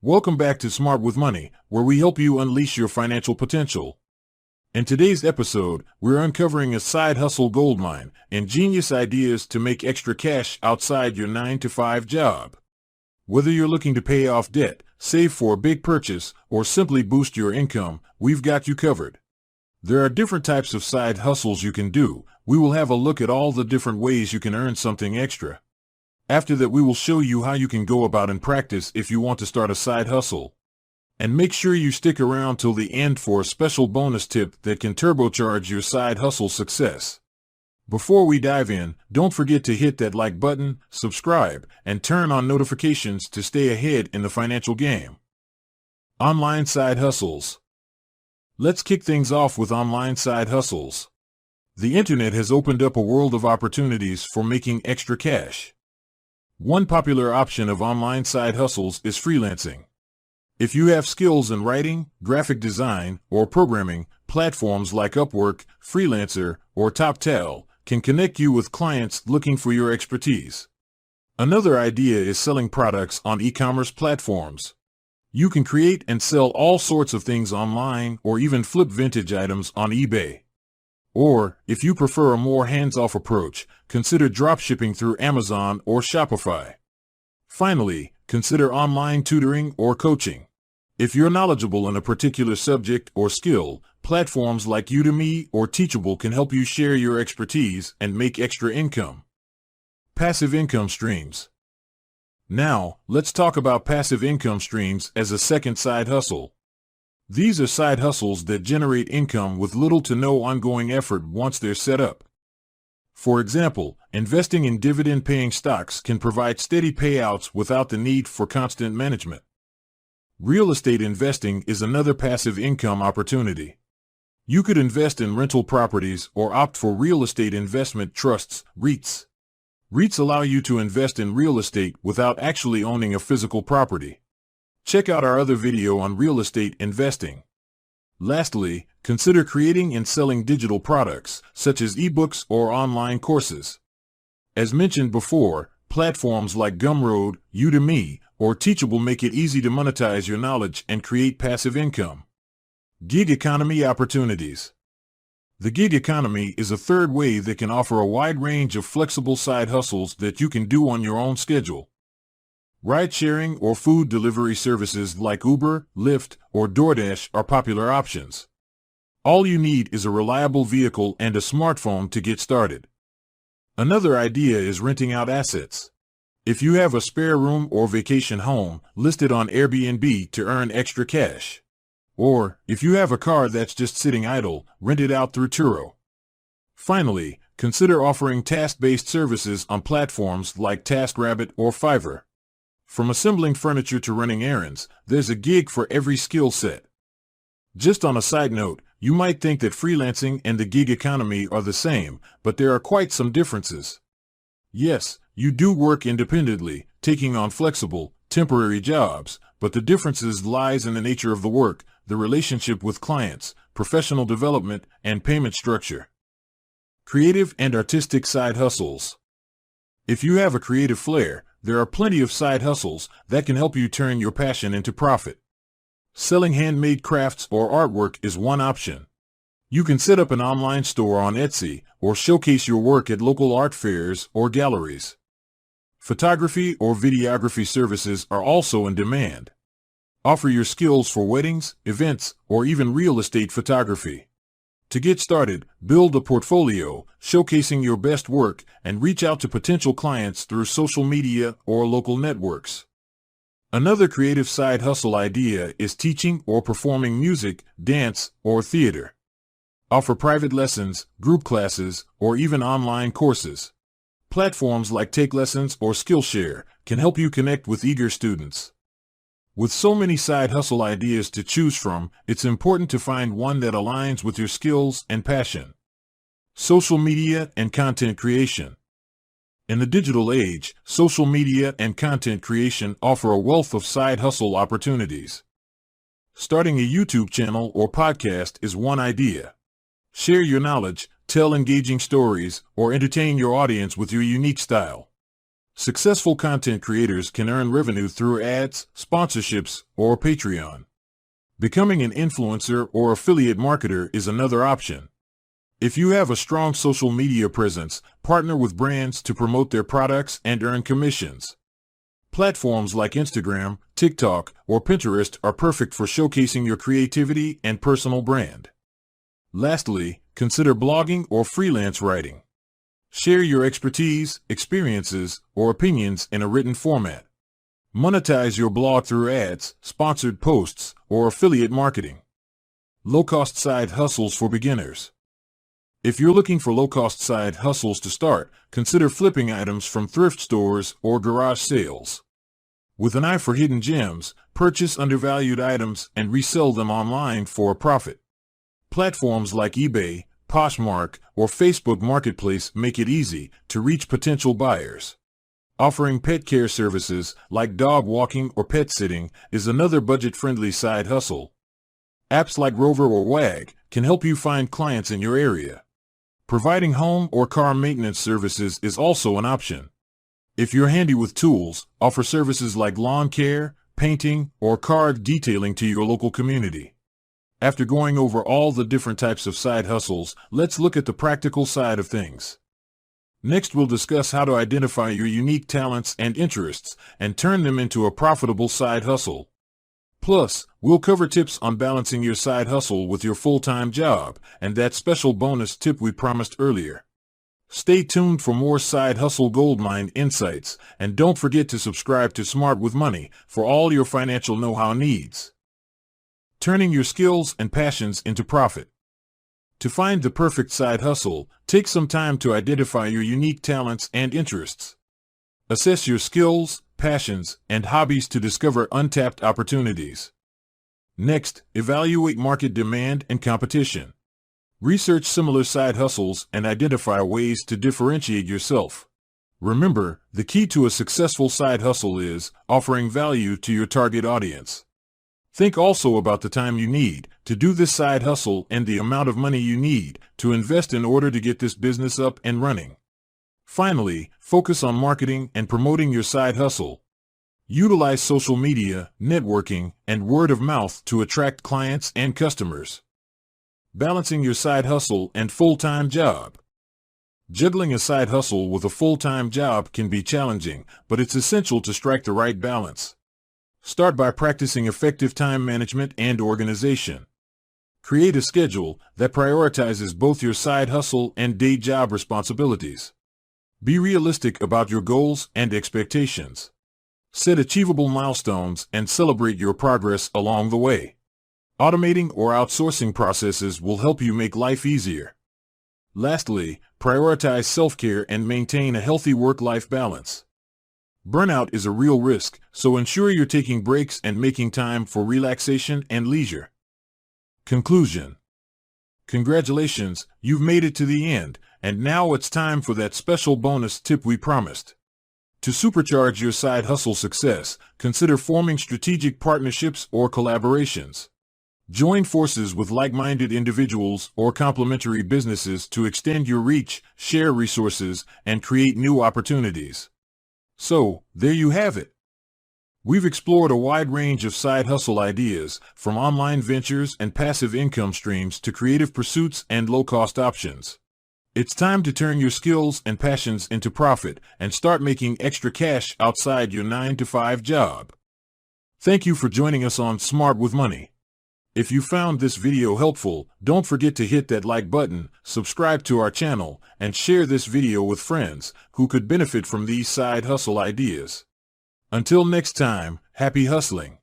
Welcome back to Smart with Money, where we help you unleash your financial potential. In today's episode, we're uncovering a side hustle goldmine, ingenious ideas to make extra cash outside your 9-to-5 job. Whether you're looking to pay off debt, save for a big purchase, or simply boost your income, we've got you covered. There are different types of side hustles you can do. We will have a look at all the different ways you can earn something extra. After that, we will show you how you can go about in practice if you want to start a side hustle. And make sure you stick around till the end for a special bonus tip that can turbocharge your side hustle success. Before we dive in, don't forget to hit that like button, subscribe, and turn on notifications to stay ahead in the financial game. Online side hustles. Let's kick things off with online side hustles. The internet has opened up a world of opportunities for making extra cash. One popular option of online side hustles is freelancing. If you have skills in writing, graphic design, or programming, platforms like Upwork, Freelancer, or TopTal can connect you with clients looking for your expertise. Another idea is selling products on e-commerce platforms. You can create and sell all sorts of things online or even flip vintage items on eBay. Or, if you prefer a more hands-off approach, consider dropshipping through Amazon or Shopify. Finally, consider online tutoring or coaching. If you're knowledgeable in a particular subject or skill, platforms like Udemy or Teachable can help you share your expertise and make extra income. Passive income streams. Now, let's talk about passive income streams as a second side hustle. These are side hustles that generate income with little to no ongoing effort once they're set up. For example, investing in dividend-paying stocks can provide steady payouts without the need for constant management. Real estate investing is another passive income opportunity. You could invest in rental properties or opt for real estate investment trusts, REITs. REITs allow you to invest in real estate without actually owning a physical property. Check out our other video on real estate investing. Lastly, consider creating and selling digital products, such as ebooks or online courses. As mentioned before, platforms like Gumroad, Udemy, or Teachable make it easy to monetize your knowledge and create passive income. Gig economy opportunities. The gig economy is a third way that can offer a wide range of flexible side hustles that you can do on your own schedule. Ride-sharing or food delivery services like Uber, Lyft, or DoorDash are popular options. All you need is a reliable vehicle and a smartphone to get started. Another idea is renting out assets. If you have a spare room or vacation home, list it on Airbnb to earn extra cash. Or, if you have a car that's just sitting idle, rent it out through Turo. Finally, consider offering task-based services on platforms like TaskRabbit or Fiverr. From assembling furniture to running errands, there's a gig for every skill set. Just on a side note, you might think that freelancing and the gig economy are the same, but there are quite some differences. Yes, you do work independently, taking on flexible, temporary jobs, but the differences lies in the nature of the work, the relationship with clients, professional development, and payment structure. Creative and artistic side hustles. If you have a creative flair, there are plenty of side hustles that can help you turn your passion into profit. Selling handmade crafts or artwork is one option. You can set up an online store on Etsy or showcase your work at local art fairs or galleries. Photography or videography services are also in demand. Offer your skills for weddings, events, or even real estate photography. To get started, build a portfolio, showcasing your best work, and reach out to potential clients through social media or local networks. Another creative side hustle idea is teaching or performing music, dance, or theater. Offer private lessons, group classes, or even online courses. Platforms like Take Lessons or Skillshare can help you connect with eager students. With so many side hustle ideas to choose from, it's important to find one that aligns with your skills and passion. Social media and content creation. In the digital age, social media and content creation offer a wealth of side hustle opportunities. Starting a YouTube channel or podcast is one idea. Share your knowledge, tell engaging stories, or entertain your audience with your unique style. Successful content creators can earn revenue through ads, sponsorships, or Patreon. Becoming an influencer or affiliate marketer is another option. If you have a strong social media presence, partner with brands to promote their products and earn commissions. Platforms like Instagram, TikTok, or Pinterest are perfect for showcasing your creativity and personal brand. Lastly, consider blogging or freelance writing. Share your expertise, experiences, or opinions in a written format. Monetize your blog through ads, sponsored posts, or affiliate marketing. Low-cost side hustles for beginners. If you're looking for low-cost side hustles to start, consider flipping items from thrift stores or garage sales. With an eye for hidden gems, purchase undervalued items and resell them online for a profit. Platforms like eBay, Poshmark, or Facebook Marketplace make it easy to reach potential buyers. Offering pet care services like dog walking or pet sitting is another budget-friendly side hustle. Apps like Rover or Wag can help you find clients in your area. Providing home or car maintenance services is also an option. If you're handy with tools, offer services like lawn care, painting, or car detailing to your local community. After going over all the different types of side hustles, let's look at the practical side of things. Next, we'll discuss how to identify your unique talents and interests and turn them into a profitable side hustle. Plus, we'll cover tips on balancing your side hustle with your full-time job and that special bonus tip we promised earlier. Stay tuned for more side hustle goldmine insights, and don't forget to subscribe to Smart with Money for all your financial know-how needs. Turning your skills and passions into profit. To find the perfect side hustle, take some time to identify your unique talents and interests. Assess your skills, passions, and hobbies to discover untapped opportunities. Next, evaluate market demand and competition. Research similar side hustles and identify ways to differentiate yourself. Remember, the key to a successful side hustle is offering value to your target audience. Think also about the time you need to do this side hustle and the amount of money you need to invest in order to get this business up and running. Finally, focus on marketing and promoting your side hustle. Utilize social media, networking, and word of mouth to attract clients and customers. Balancing your side hustle and full-time job. Juggling a side hustle with a full-time job can be challenging, but it's essential to strike the right balance. Start by practicing effective time management and organization. Create a schedule that prioritizes both your side hustle and day job responsibilities. Be realistic about your goals and expectations. Set achievable milestones and celebrate your progress along the way. Automating or outsourcing processes will help you make life easier. Lastly, prioritize self-care and maintain a healthy work-life balance. Burnout is a real risk, so ensure you're taking breaks and making time for relaxation and leisure. Conclusion. Congratulations, you've made it to the end, and now it's time for that special bonus tip we promised. To supercharge your side hustle success, consider forming strategic partnerships or collaborations. Join forces with like-minded individuals or complementary businesses to extend your reach, share resources, and create new opportunities. So, there you have it. We've explored a wide range of side hustle ideas, from online ventures and passive income streams to creative pursuits and low-cost options. It's time to turn your skills and passions into profit and start making extra cash outside your 9-to-5 job. Thank you for joining us on Smart with Money. If you found this video helpful, don't forget to hit that like button, subscribe to our channel, and share this video with friends who could benefit from these side hustle ideas. Until next time, happy hustling.